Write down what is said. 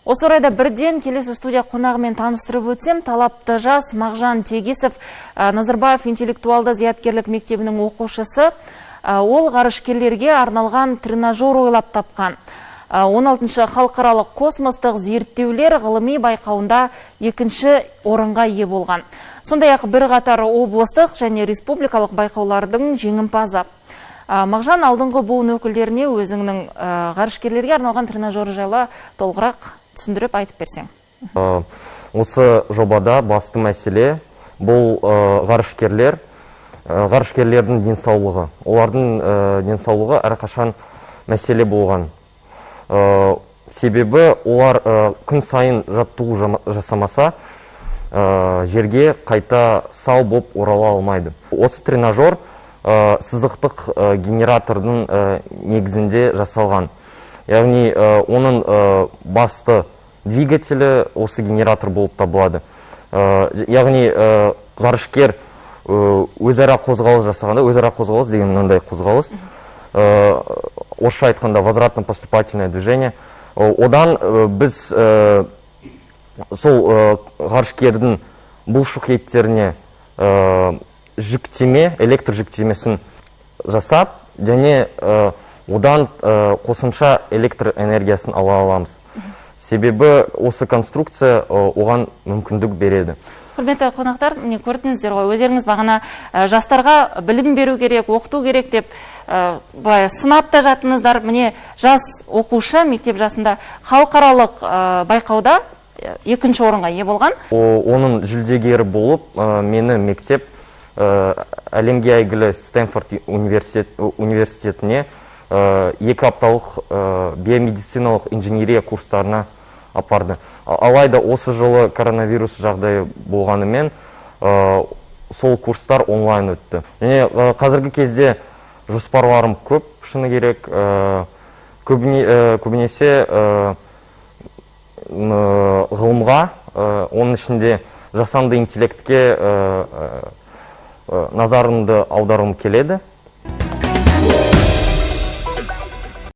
Осы орайда бірден келесі студия қонағымен таныстырып өтсем, талапты жас Мағжан Тегесов, Назарбаев интеллектуалды зияткерлік мектебінің оқушысы. Ол ғарышкерлерге арналған тренажер ойлап тапқан. 16-шы халықаралық космостық зерттеулер ғылыми байқауында екінші орынға ие болған. Сондай-ақ бірқатар облыстық және республикалық байқаулардың жеңімпазы. Мағжан алдыңғы буын өкілдеріне өзіңнің ғарышкерлерге арналған тренажер жайлы толығырақ түсіндіріп айтып берсең. Осы жобада басты мәселе бұл ғарышкерлердің денсаулығы. Олардың денсаулығы әрқашан мәселе болған. Себебі олар күн сайын жаттығу жасамаса, жерге қайта сау болып орала алмайды. Осы тренажер сызықтық генератордың негізінде жасалған. Яғни оның басты двигателі осы генератор болып табылады. Яғни ғарышкер өзара қозғалыс жасағанда, өзара қозғалыс деген мынандай қозғалыс, орысша айтқанда возвратно-поступательное движение. Одан біз сол ғарышкердің бұлшық еттеріне жүктеме, электр жүктемесін жасап, және одан қосымша электр энергиясын ала аламыз. Себебі осы конструкция оған мүмкіндік береді. Құрметті қонақтар, міне көрдіңіздер ғой, өздеріңіз бағана жастарға білім беру керек, оқыту керек деп сынап та жаттыңыздар. Міне жас оқушы мектеп жасында халықаралық байқауда екінші орынға ие болған. Оның жүлдегері болып, мені мектеп әлемге әйгілі Стэнфорд университетіне 2 апталық биомедициналық инженерия курстарына апарды. Алайда осы жылы коронавирус жағдайы болғанымен сол курстар онлайн өтті. Қазіргі кезде жоспарларым көп, шыны керек. Көбінесе ғылымға, оның ішінде жасанды интеллектке назарымды аударым келеді.